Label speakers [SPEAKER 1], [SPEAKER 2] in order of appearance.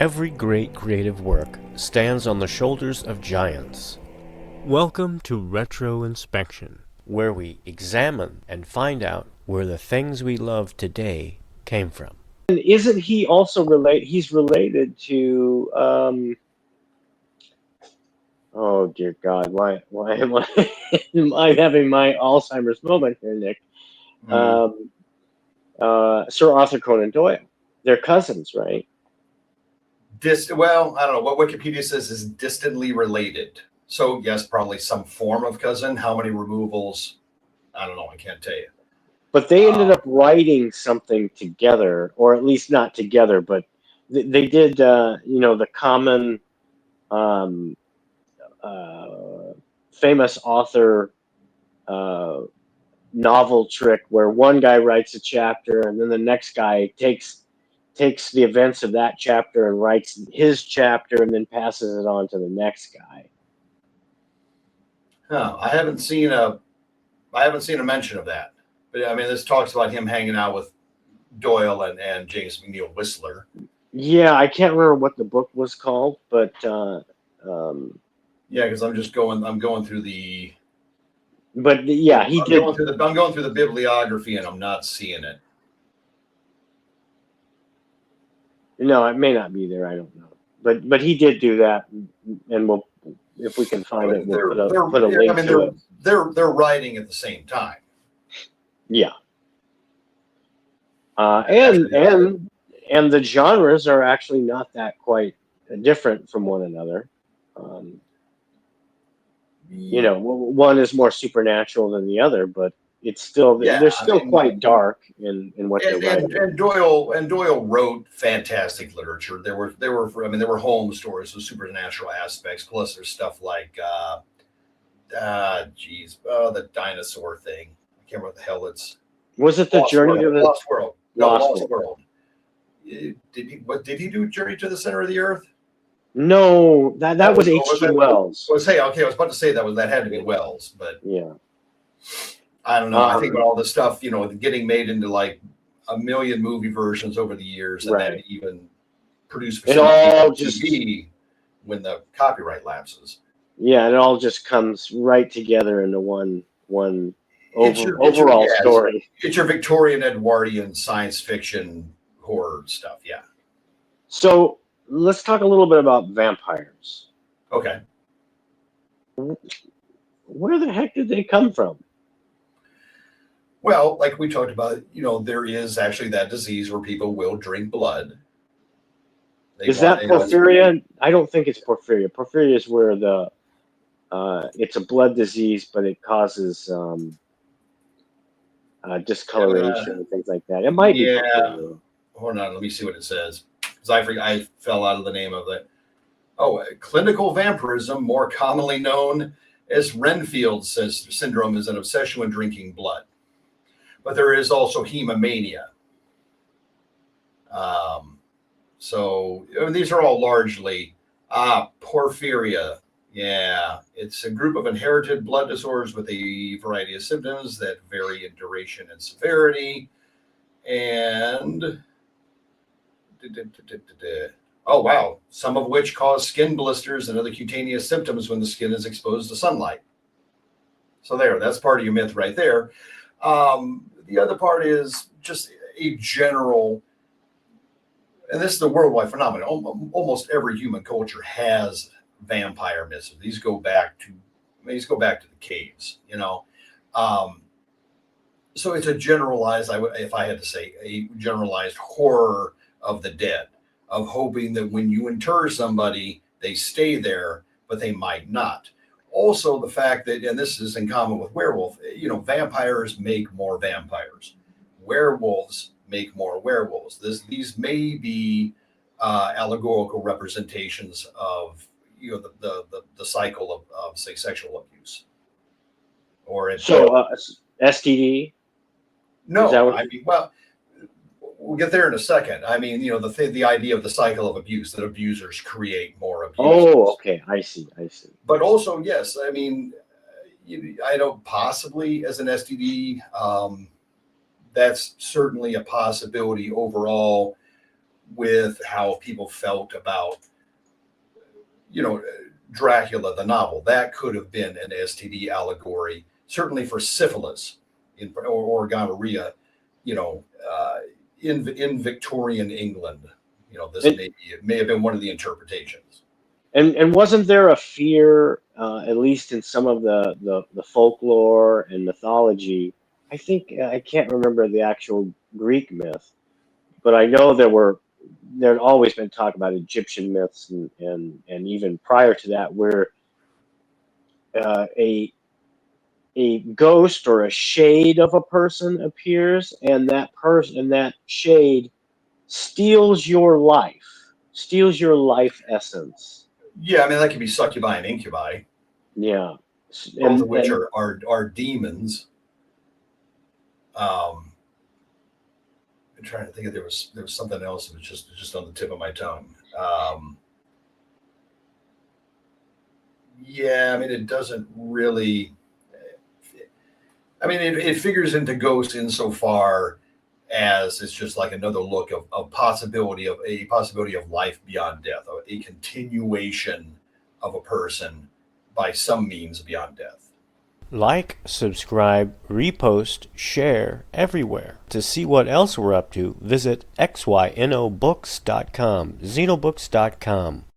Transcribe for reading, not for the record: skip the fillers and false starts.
[SPEAKER 1] Every great creative work stands on the shoulders of giants. Welcome to RetroInspection, where we examine and find out where the things we love today came from.
[SPEAKER 2] And isn't he also related? He's related to. Oh dear God! Why am I am I having my Alzheimer's moment here, Nick? Sir Arthur Conan Doyle. They're cousins, right?
[SPEAKER 3] Well, I don't know what Wikipedia says is distantly related. So yes, probably some form of cousin. How many removals? I don't know. I can't tell you.
[SPEAKER 2] But they ended up writing something together, or at least not together, but they did. The common famous author novel trick where one guy writes a chapter and then the next guy takes the events of that chapter and writes his chapter and then passes it on to the next guy.
[SPEAKER 3] I haven't seen a mention of that. But I mean, this talks about him hanging out with Doyle and James McNeill Whistler.
[SPEAKER 2] Yeah, I can't remember what the book was called, but
[SPEAKER 3] yeah, because I'm going through the.
[SPEAKER 2] But yeah, he did.
[SPEAKER 3] I'm going through the bibliography and I'm not seeing it.
[SPEAKER 2] No, it may not be there. I don't know, but he did do that, and we'll, if we can find it, we'll put a link to it.
[SPEAKER 3] They're writing at the same time.
[SPEAKER 2] Yeah. And the genres are actually not that quite different from one another. One is more supernatural than the other, but it's still they're still quite dark in what they're writing.
[SPEAKER 3] And Doyle wrote fantastic literature. There were Holmes stories with supernatural aspects. Plus, there's stuff like the dinosaur thing. I can't remember what the hell it's.
[SPEAKER 2] Was it the Journey to the
[SPEAKER 3] Lost World? No, Lost World. Did he do Journey to the Center of the Earth?
[SPEAKER 2] No, that was H.G. Wells.
[SPEAKER 3] I was about to say that had to be Wells, but
[SPEAKER 2] yeah,
[SPEAKER 3] I don't know. I think all the stuff, getting made into like a million movie versions over the years, and then even produced for TV when the copyright lapses.
[SPEAKER 2] Yeah, it all just comes right together into one overall story.
[SPEAKER 3] It's your Victorian Edwardian science fiction horror stuff, yeah.
[SPEAKER 2] So let's talk a little bit about vampires.
[SPEAKER 3] Okay.
[SPEAKER 2] Where the heck did they come from?
[SPEAKER 3] Well, like we talked about, there is actually that disease where people will drink blood.
[SPEAKER 2] Is that porphyria? I don't think it's porphyria. Porphyria is where it's a blood disease, but it causes discoloration and things like that. It might be porphyria.
[SPEAKER 3] Hold on, let me see what it says. Because I fell out of the name of it. Oh, clinical vampirism, more commonly known as Renfield syndrome, is an obsession with drinking blood. But there is also hemomania. So these are all largely porphyria. Yeah, it's a group of inherited blood disorders with a variety of symptoms that vary in duration and severity. And oh, wow. Some of which cause skin blisters and other cutaneous symptoms when the skin is exposed to sunlight. So that's part of your myth right there. The other part is just a general, and this is a worldwide phenomenon. Almost every human culture has vampire myths. These go back to the caves, So it's a generalized, if I had to say, a generalized horror of the dead, of hoping that when you inter somebody, they stay there, but they might not. Also, the fact that, and this is in common with werewolf, vampires make more vampires. Werewolves make more werewolves. These may be allegorical representations of the cycle of say sexual abuse. Or
[SPEAKER 2] STD.
[SPEAKER 3] No, we'll get there in a second. I mean, the idea of the cycle of abuse, that abusers create more abuse.
[SPEAKER 2] Oh, okay. I see.
[SPEAKER 3] But also, yes, I mean, I don't possibly as an STD, that's certainly a possibility overall. with how people felt about, Dracula, the novel. That could have been an STD allegory, certainly for syphilis or gonorrhea, you know, uh, in Victorian England. This
[SPEAKER 2] And
[SPEAKER 3] may have been one of the interpretations.
[SPEAKER 2] and wasn't there a fear, at least in some of the folklore and mythology? I think I can't remember the actual Greek myth, but I know there'd always been talk about Egyptian myths and even prior to that, where a ghost or a shade of a person appears, and that shade steals your life essence.
[SPEAKER 3] Yeah, I mean that could be succubi and incubi,
[SPEAKER 2] Yeah,
[SPEAKER 3] both
[SPEAKER 2] and
[SPEAKER 3] of which are demons. Um, I'm trying to think if there was something else that was just on the tip of my tongue. Yeah, I mean it doesn't really. I mean it figures into ghosts insofar as it's just like another look of possibility of life beyond death, of a continuation of a person by some means beyond death.
[SPEAKER 1] Like, subscribe, repost, share everywhere. To see what else we're up to, visit xynobooks.com, xenobooks.com.